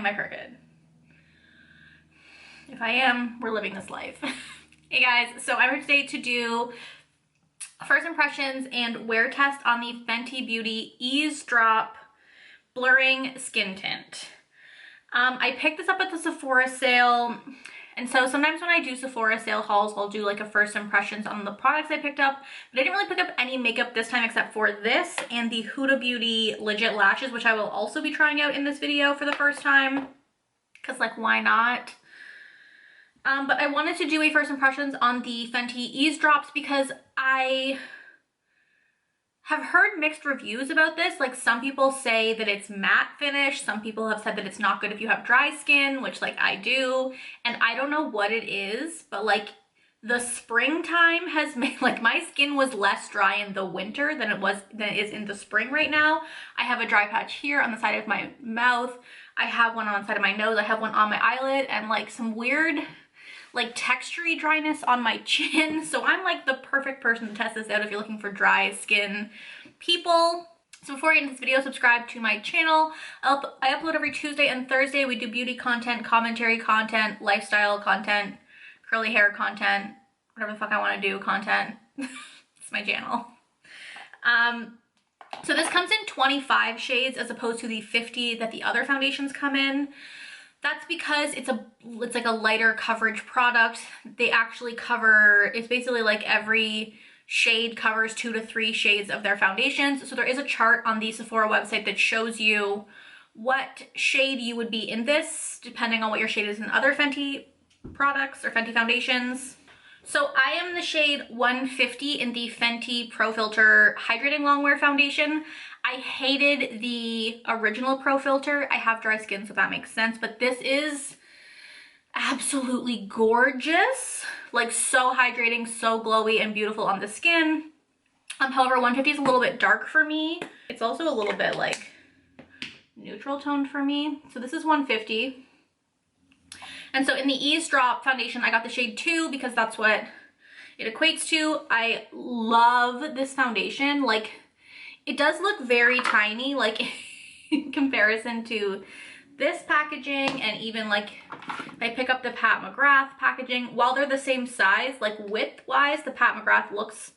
am I crooked? If I am, we're living this life. Hey guys, so I'm here today to do first impressions and wear test on the Fenty Beauty Eaze Drop Blurring Skin Tint. I picked this up at the Sephora sale, and so sometimes when I do Sephora sale hauls, I'll do like a first impressions on the products I picked up, but I didn't really pick up any makeup this time except for this and the Huda Beauty Legit Lashes, which I will also be trying out in this video for the first time, because like, why not? But I wanted to do a first impressions on the Fenty Eaze Drops because I have heard mixed reviews about this. Like, some people say that it's matte finish, some people have said that it's not good if you have dry skin, which like I do, and I don't know what it is, but like the springtime has made, like, my skin was less dry in the winter than it is in the spring right now. I have a dry patch here on the side of my mouth, I have one on the side of my nose, I have one on my eyelid, and like some weird like textury dryness on my chin. So I'm like the perfect person to test this out if you're looking for dry skin people. So before I get into this video, subscribe to my channel. I upload every Tuesday and Thursday. We do beauty content, commentary content, lifestyle content, curly hair content, whatever the fuck I want to do content. It's my channel. So this comes in 25 shades as opposed to the 50 that the other foundations come in. That's because it's like a lighter coverage product. They actually cover, it's basically like every shade covers 2 to 3 shades of their foundations. So there is a chart on the Sephora website that shows you what shade you would be in this, depending on what your shade is in other Fenty products or Fenty foundations. So I am the shade 150 in the Fenty Pro Filter Hydrating Longwear Foundation. I hated the original Pro Filter. I have dry skin, so that makes sense, but this is absolutely gorgeous. Like, so hydrating, so glowy and beautiful on the skin. However, 150 is a little bit dark for me. It's also a little bit like neutral toned for me. So this is 150. And so in the Eaze Drop foundation, I got the shade 2 because that's what it equates to. I love this foundation. Like, it does look very tiny, like in comparison to this packaging, and even like if I pick up the Pat McGrath packaging, while they're the same size, like width-wise, the Pat McGrath looks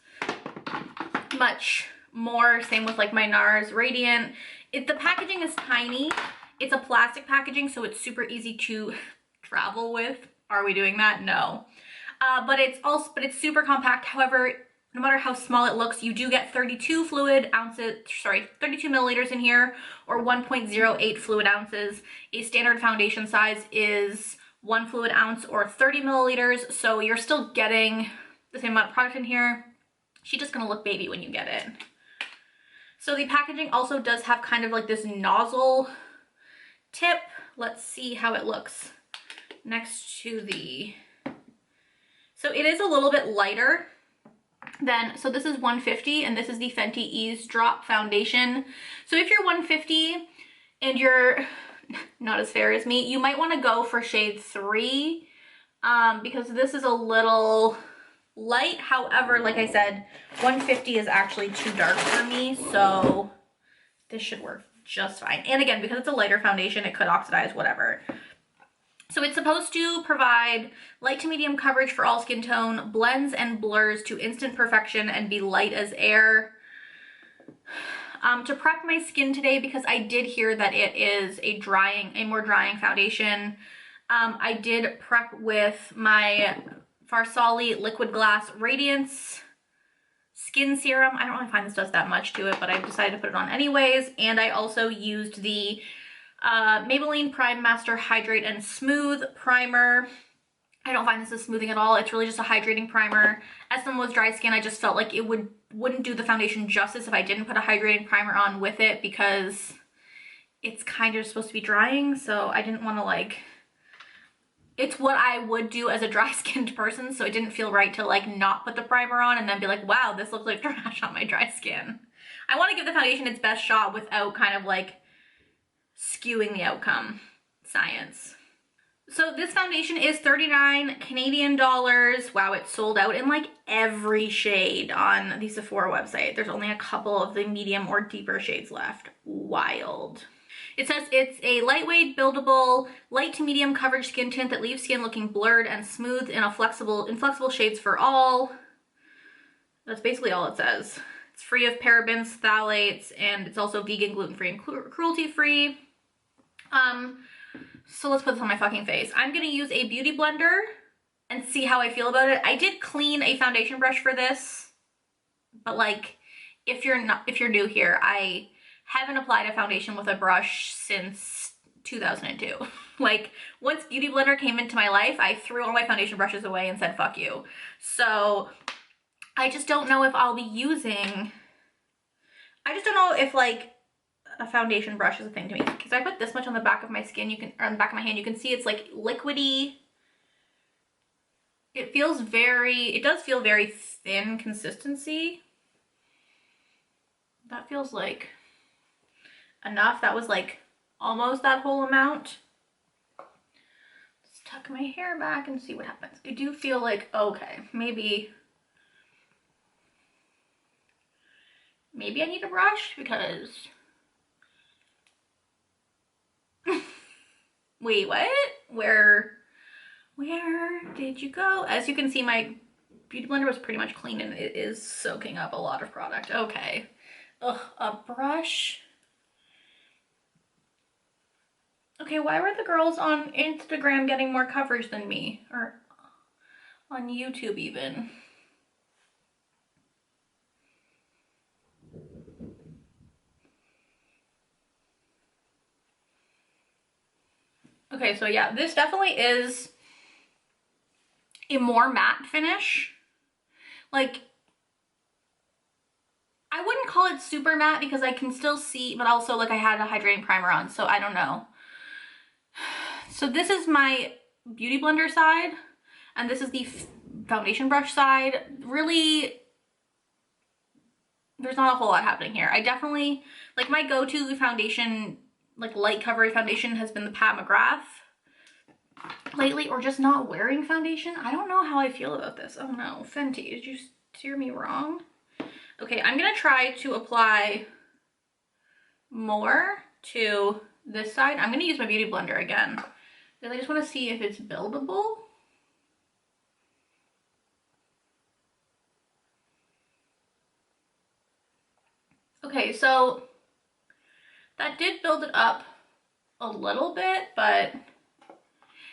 much more. Same with like my NARS Radiant. The packaging is tiny. It's a plastic packaging, so it's super easy to travel with. Are we doing that? No. But it's super compact. However, no matter how small it looks, you do get 32 milliliters in here, or 1.08 fluid ounces. A standard foundation size is 1 fluid ounce or 30 milliliters. So you're still getting the same amount of product in here. She's just gonna look baby when you get it. So the packaging also does have kind of like this nozzle tip. Let's see how it looks next to the, so it is a little bit lighter than, so this is 150 and this is the Fenty Eaze Drop foundation. So if you're 150 and you're not as fair as me, you might want to go for shade 3 because this is a little light. However, like I said, 150 is actually too dark for me, so this should work just fine. And again, because it's a lighter foundation, it could oxidize, whatever. So it's supposed to provide light to medium coverage for all skin tone, blends and blurs to instant perfection, and be light as air. To prep my skin today, because I did hear that it is a more drying foundation, I did prep with my Farsali Liquid Glass Radiance Skin Serum. I don't really find this does that much to it, but I decided to put it on anyways. And I also used the Maybelline Prime Master Hydrate and Smooth Primer. I don't find this as smoothing at all. It's really just a hydrating primer. As someone with dry skin, I just felt like it wouldn't do the foundation justice if I didn't put a hydrating primer on with it, because it's kind of supposed to be drying. So I didn't want to, like, it's what I would do as a dry skinned person. So it didn't feel right to like not put the primer on and then be like, wow, this looks like trash on my dry skin. I want to give the foundation its best shot without kind of like skewing the outcome. Science. So this foundation is 39 Canadian dollars. Wow, it's sold out in like every shade on the Sephora website. There's only a couple of the medium or deeper shades left. Wild. It says it's a lightweight, buildable, light to medium coverage skin tint that leaves skin looking blurred and smooth in inflexible shades for all. That's basically all it says. It's free of parabens, phthalates, and it's also vegan, gluten-free, and cruelty-free. So let's put this on my fucking face. I'm gonna use a beauty blender and see how I feel about it. I did clean a foundation brush for this, but like, if you're new here, I haven't applied a foundation with a brush since 2002. Like, once Beauty Blender came into my life, I threw all my foundation brushes away and said, fuck you. So I just don't know if I'll be using, I just don't know if like a foundation brush is a thing to me. Because I put this much on the back of my skin, or on the back of my hand, you can see it's like liquidy. It does feel very thin consistency. That feels like enough. That was like almost that whole amount. Let's tuck my hair back and see what happens. I do feel like, okay, maybe I need a brush because wait, what? Where did you go? As you can see, my beauty blender was pretty much clean and it is soaking up a lot of product. Okay. Ugh, a brush. Okay, why were the girls on Instagram getting more coverage than me? Or on YouTube even? Okay, so yeah, this definitely is a more matte finish. Like, I wouldn't call it super matte because I can still see, but also like I had a hydrating primer on, so I don't know. So this is my beauty blender side, and this is the foundation brush side. Really, there's not a whole lot happening here. I definitely, like, my go-to foundation, like light coverage foundation, has been the Pat McGrath lately, or just not wearing foundation. I don't know how I feel about this. Oh no, Fenty, did you steer me wrong? Okay, I'm gonna try to apply more to this side. I'm gonna use my beauty blender again because I just want to see if it's buildable. Okay, so that did build it up a little bit, but,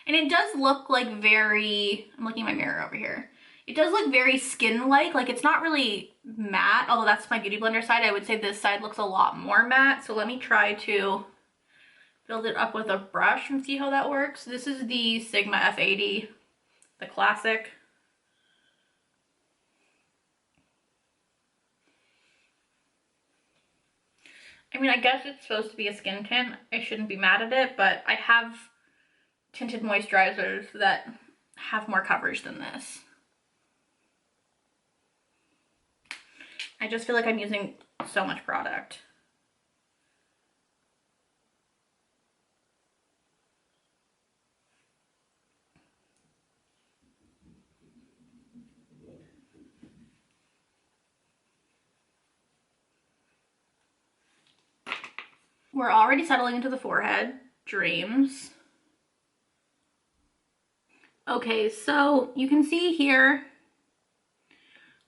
and it does look like very, I'm looking at my mirror over here. It does look very skin-like, like it's not really matte, although that's my beauty blender side. I would say this side looks a lot more matte. So let me try to build it up with a brush and see how that works. This is the Sigma F80, the classic. I mean, I guess it's supposed to be a skin tint. I shouldn't be mad at it, but I have tinted moisturizers that have more coverage than this. I just feel like I'm using so much product. We're already settling into the forehead. Dreams. Okay, so you can see here,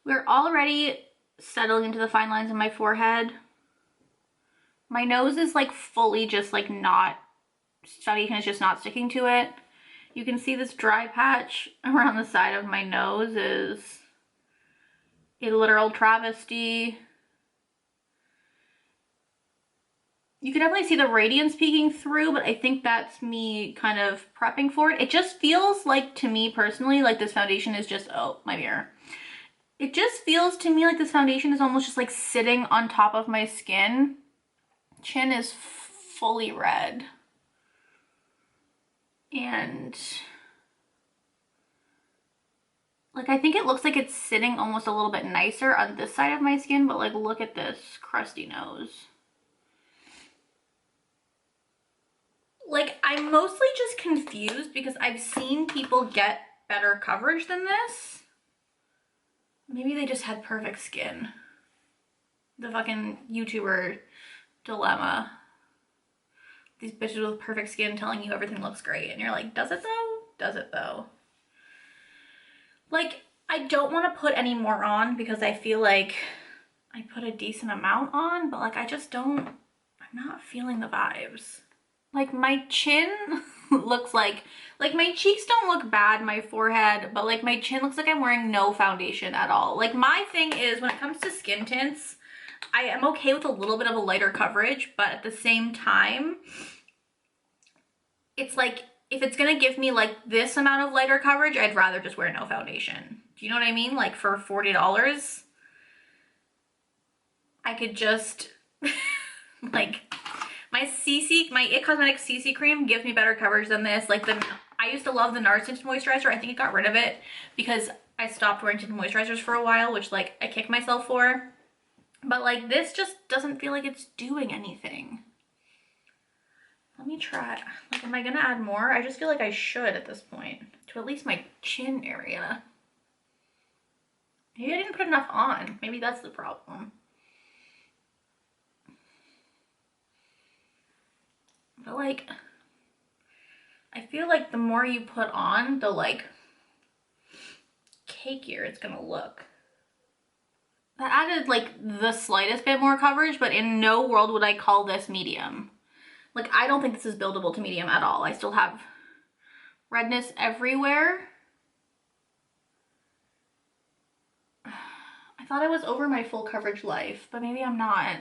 we're already settling into the fine lines in my forehead. My nose is like fully just like not, foundation is just not sticking to it. You can see this dry patch around the side of my nose is a literal travesty. You can definitely see the radiance peeking through, but I think that's me kind of prepping for it. It just feels like, to me personally, like this foundation is just, oh, my mirror. It just feels to me like this foundation is almost just like sitting on top of my skin. Chin is fully red. And like, I think it looks like it's sitting almost a little bit nicer on this side of my skin, but like, look at this crusty nose. Like, I'm mostly just confused because I've seen people get better coverage than this. Maybe they just had perfect skin. The fucking YouTuber dilemma. these bitches with perfect skin telling you everything looks great, and you're like, does it though? Does it though? Like, I don't want to put any more on because I feel like I put a decent amount on, but like I just don't, I'm not feeling the vibes. Like my chin looks like my cheeks don't look bad, my forehead, but like my chin looks like I'm wearing no foundation at all. Like my thing is when it comes to skin tints, I am okay with a little bit of a lighter coverage, but at the same time, it's like, if it's gonna give me like this amount of lighter coverage, I'd rather just wear no foundation. Do you know what I mean? Like for $40, I could just, like, my It Cosmetics CC cream gives me better coverage than this. Like I used to love the NARS tinted moisturizer. I think I got rid of it because I stopped wearing tinted moisturizers for a while, which like I kick myself for. But like this just doesn't feel like it's doing anything. Let me try. Like, am I gonna add more? I just feel like I should at this point, to at least my chin area. Maybe I didn't put enough on. Maybe that's the problem. But like, I feel like the more you put on, the like cakier it's gonna look. That added like the slightest bit more coverage, but in no world would I call this medium. Like, I don't think this is buildable to medium at all. I still have redness everywhere. I thought I was over my full coverage life, but maybe I'm not.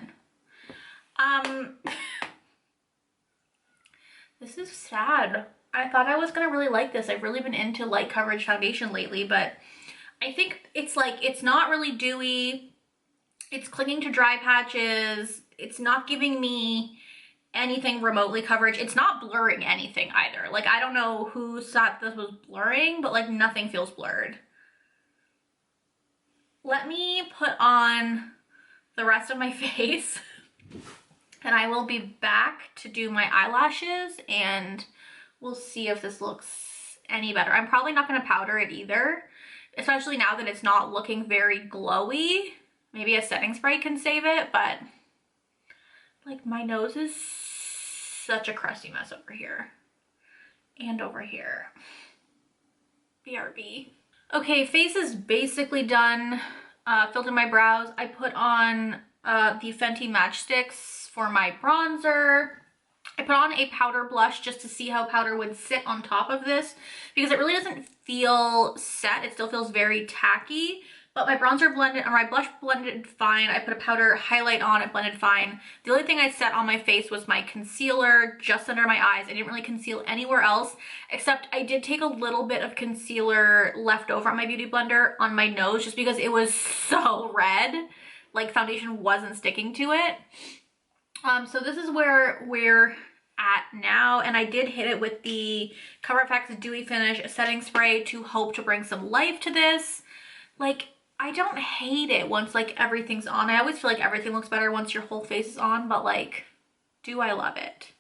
This is sad. I thought I was gonna really like this. I've really been into light coverage foundation lately, but I think it's like, it's not really dewy. It's clinging to dry patches. It's not giving me anything remotely coverage. It's not blurring anything either. Like, I don't know who thought this was blurring, but like nothing feels blurred. Let me put on the rest of my face and I will be back to do my eyelashes and we'll see if this looks any better. I'm probably not going to powder it either, especially now that it's not looking very glowy. Maybe a setting spray can save it, but like my nose is such a crusty mess over here and over here. BRB. Okay, face is basically done. Filled in my brows. I put on the Fenty matchsticks for my bronzer. I put on a powder blush just to see how powder would sit on top of this because it really doesn't feel set. It still feels very tacky. But my bronzer blended, or my blush blended fine. I put a powder highlight on, it blended fine. The only thing I set on my face was my concealer just under my eyes. I didn't really conceal anywhere else, except I did take a little bit of concealer left over on my beauty blender on my nose just because it was so red. Like, foundation wasn't sticking to it. So this is where we're at now, and I did hit it with the Cover FX Dewy Finish setting spray to hope to bring some life to this. Like, I don't hate it once like everything's on. I always feel like everything looks better once your whole face is on, but like, do I love it?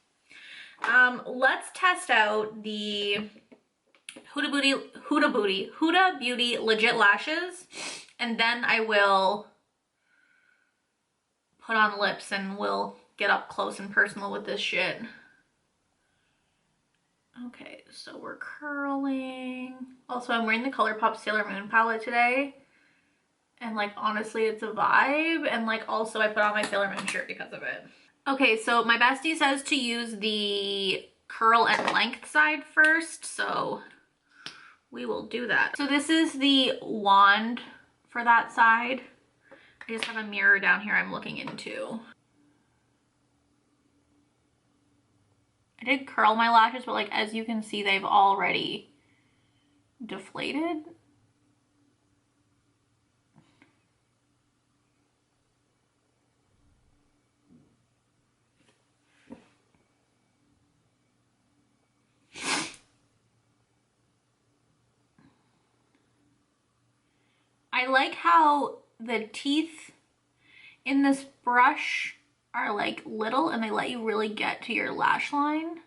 Let's test out the Huda Beauty Legit Lashes, and then I will put on lips and we'll get up close and personal with this shit. Okay, so we're curling. Also, I'm wearing the ColourPop Sailor Moon palette today. And like, honestly, it's a vibe. And like, also I put on my Sailor Moon shirt because of it. Okay, so my bestie says to use the curl and length side first. So we will do that. So this is the wand for that side. I just have a mirror down here I'm looking into. I did curl my lashes, but like, as you can see, they've already deflated. I like how the teeth in this brush are like little and they let you really get to your lash line.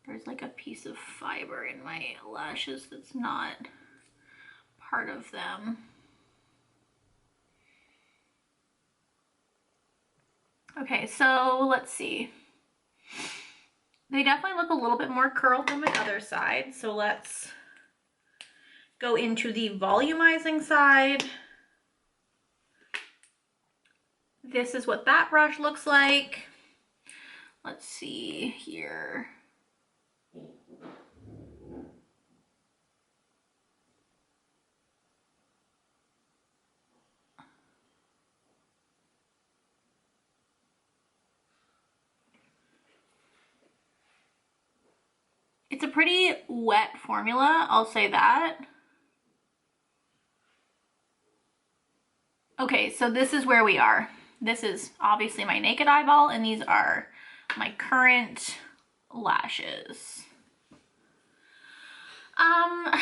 There's like a piece of fiber in my lashes that's not part of them. Okay, so let's see. They definitely look a little bit more curled than my other side. So let's go into the volumizing side. This is what that brush looks like. Let's see here. It's a pretty wet formula, I'll say that. Okay, so this is where we are. This is obviously my naked eyeball, and these are my current lashes. I'm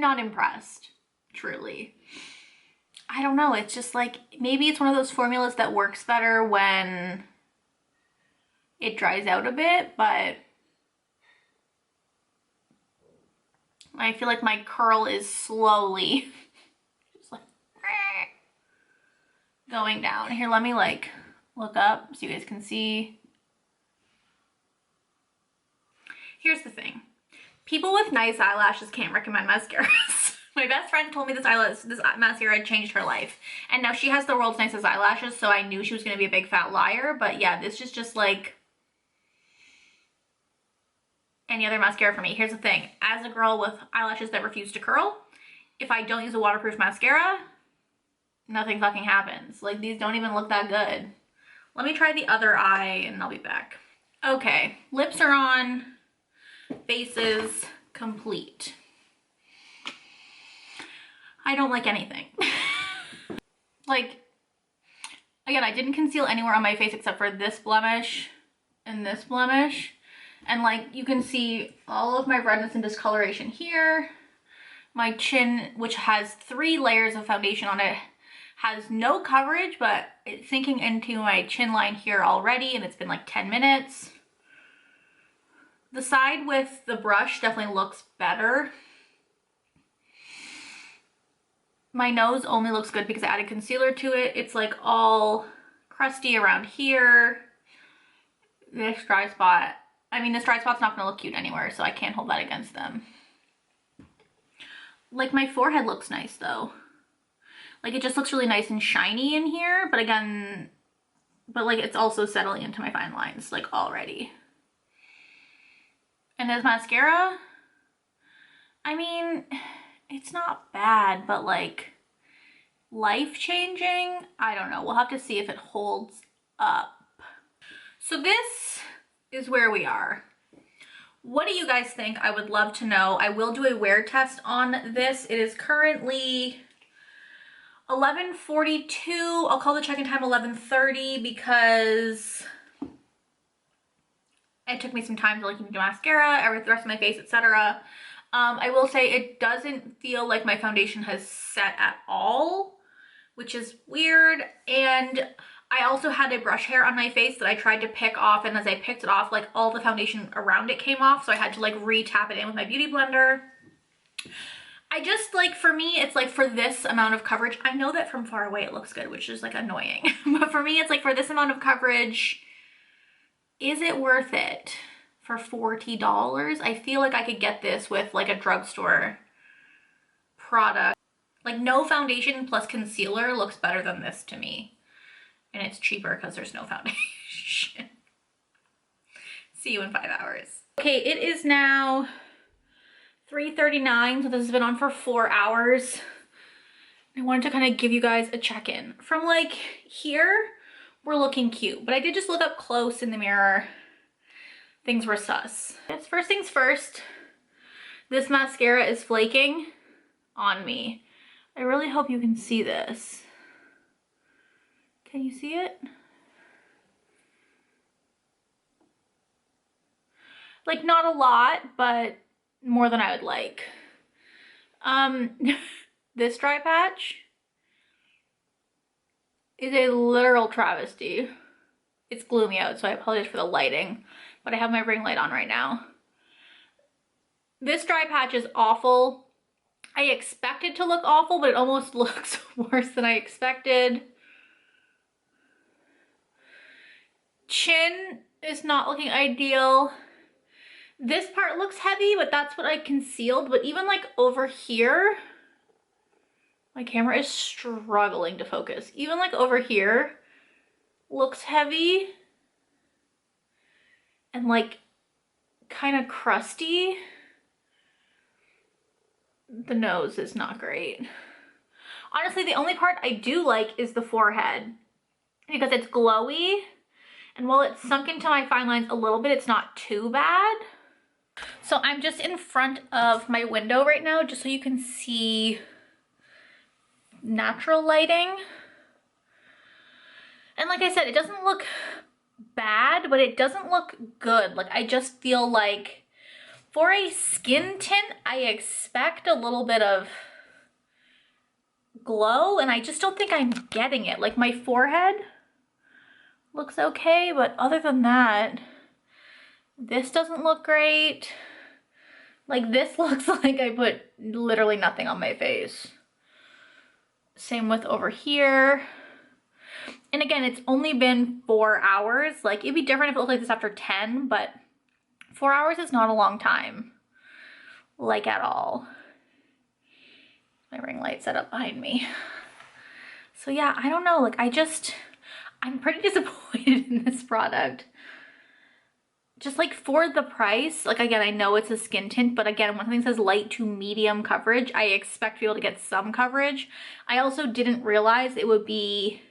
not impressed, truly. I don't know, it's just like, maybe it's one of those formulas that works better when it dries out a bit, but I feel like my curl is slowly just like going down. Here, let me like look up so you guys can see. Here's the thing. People with nice eyelashes can't recommend mascaras. My best friend told me this mascara changed her life. And now she has the world's nicest eyelashes, so I knew she was going to be a big fat liar. But yeah, this is just like any other mascara for me. Here's the thing. As a girl with eyelashes that refuse to curl, if I don't use a waterproof mascara, nothing fucking happens. Like, these don't even look that good. Let me try the other eye and I'll be back. Okay, lips are on. Face is complete. I don't like anything. Like, again, I didn't conceal anywhere on my face except for this blemish and this blemish. And like, you can see all of my redness and discoloration here. My chin, which has 3 layers of foundation on it, has no coverage, but it's sinking into my chin line here already, and it's been like 10 minutes. The side with the brush definitely looks better. My nose only looks good because I added concealer to it. It's like all crusty around here. This dry spot, I mean, this dry spot's not gonna look cute anywhere, so I can't hold that against them. Like, my forehead looks nice though. Like, it just looks really nice and shiny in here, but again, like, it's also settling into my fine lines, like, already. And this mascara, I mean, it's not bad, but like, life-changing? I don't know. We'll have to see if it holds up. So this is where we are. What do you guys think? I would love to know. I will do a wear test on this. It is currently 11:42. I'll call the check-in time 11:30 because it took me some time to like do mascara, the rest of my face, etc. I will say it doesn't feel like my foundation has set at all, which is weird. And I also had a brush hair on my face that I tried to pick off, and as I picked it off, like all the foundation around it came off, so I had to like re-tap it in with my beauty blender. I just like, for me, it's like for this amount of coverage, I know that from far away it looks good, which is like annoying, but for me, it's like for this amount of coverage, is it worth it for $40? I feel like I could get this with like a drugstore product. Like, no foundation plus concealer looks better than this to me. And it's cheaper because there's no foundation. See you in 5 hours. Okay, it is now 3:39, so this has been on for 4 hours. I wanted to kind of give you guys a check-in. From like here, we're looking cute, but I did just look up close in the mirror. Things were sus. Yes, first things first, this mascara is flaking on me. I really hope you can see this. Can you see it? Like, not a lot, but more than I would like. This dry patch is a literal travesty. It's gloomy out, so I apologize for the lighting, but I have my ring light on right now. This dry patch is awful. I expect it to look awful, but it almost looks worse than I expected. Chin is not looking ideal. This part looks heavy, but that's what I concealed. But even like over here, my camera is struggling to focus. Even like over here looks heavy and like kind of crusty. The nose is not great. Honestly, the only part I do like is the forehead because it's glowy. And while it's sunk into my fine lines a little bit, it's not too bad. So I'm just in front of my window right now just so you can see natural lighting. And like I said, it doesn't look bad, but it doesn't look good. Like I just feel like for a skin tint, I expect a little bit of glow and I just don't think I'm getting it. Like my forehead looks okay, but other than that, this doesn't look great. Like this looks like I put literally nothing on my face. Same with over here. And again, it's only been 4 hours. Like it'd be different if it looked like this after 10, but 4 hours is not a long time. Like at all. My ring light set up behind me. So yeah, I don't know. Like I'm pretty disappointed in this product. Just like for the price, like again, I know it's a skin tint, but again, when something says light to medium coverage, I expect to be able to get some coverage. I also didn't realize it would be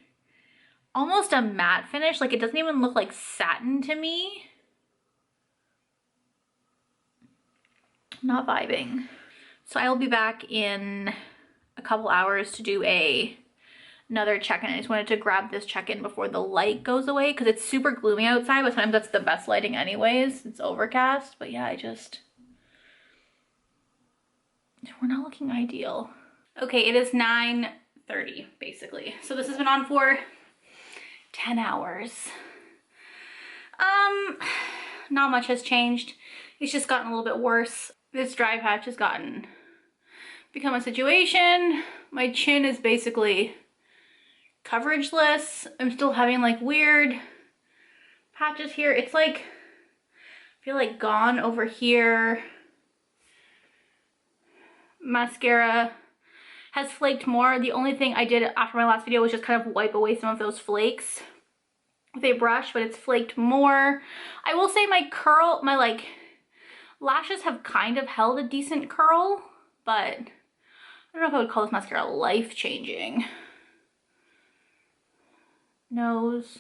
almost a matte finish. Like it doesn't even look like satin to me. Not vibing. So I will be back in a couple hours to do another check-in. I just wanted to grab this check-in before the light goes away because it's super gloomy outside, but sometimes that's the best lighting anyways. It's overcast, but yeah, we're not looking ideal. Okay, it is 9:30 basically. So this has been on for 10 hours. Not much has changed. It's just gotten a little bit worse. This dry patch has become a situation. My chin is basically coverageless. I'm still having like weird patches here. It's like, I feel like gone over here. Mascara has flaked more. The only thing I did after my last video was just kind of wipe away some of those flakes with a brush, but it's flaked more. I will say my like lashes have kind of held a decent curl, but I don't know if I would call this mascara life-changing. Nose.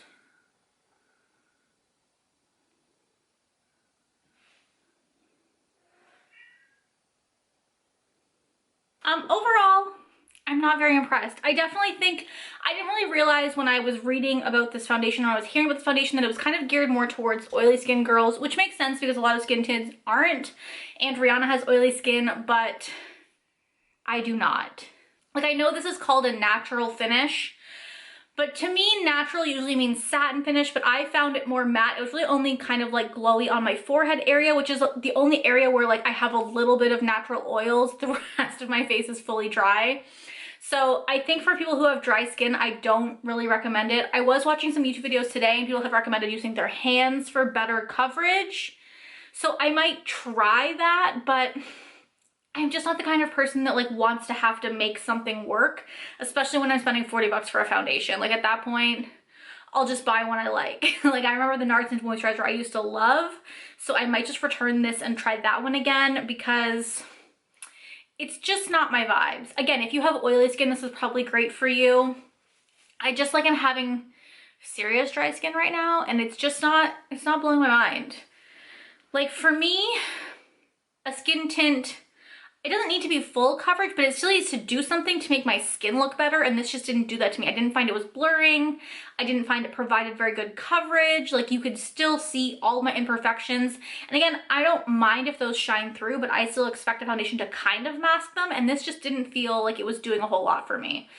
Overall, I'm not very impressed. I definitely think, I didn't really realize when I was reading about this foundation or I was hearing about this foundation that it was kind of geared more towards oily skin girls, which makes sense because a lot of skin tints aren't. And Rihanna has oily skin, but I do not. Like I know this is called a natural finish, but to me, natural usually means satin finish, but I found it more matte. It was really only kind of like glowy on my forehead area, which is the only area where like I have a little bit of natural oils. The rest of my face is fully dry. So I think for people who have dry skin, I don't really recommend it. I was watching some YouTube videos today and people have recommended using their hands for better coverage. So I might try that, but I'm just not the kind of person that like wants to have to make something work, especially when I'm spending 40 bucks for a foundation. Like at that point, I'll just buy one I like. Like I remember the NARS Tint moisturizer I used to love, so I might just return this and try that one again because it's just not my vibes. Again, if you have oily skin, this is probably great for you. I just like I'm having serious dry skin right now and it's not blowing my mind. Like for me, a skin tint, it doesn't need to be full coverage, but it still needs to do something to make my skin look better, and this just didn't do that to me. I didn't find it was blurring. I didn't find it provided very good coverage. Like you could still see all my imperfections. And again, I don't mind if those shine through, but I still expect a foundation to kind of mask them, and this just didn't feel like it was doing a whole lot for me.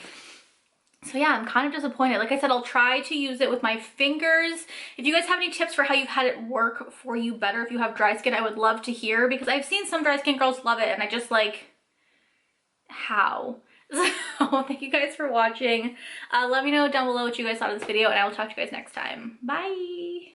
So yeah, I'm kind of disappointed. Like I said, I'll try to use it with my fingers. If you guys have any tips for how you've had it work for you better if you have dry skin, I would love to hear because I've seen some dry skin girls love it and I just like, how? So thank you guys for watching. Let me know down below what you guys thought of this video and I will talk to you guys next time. Bye!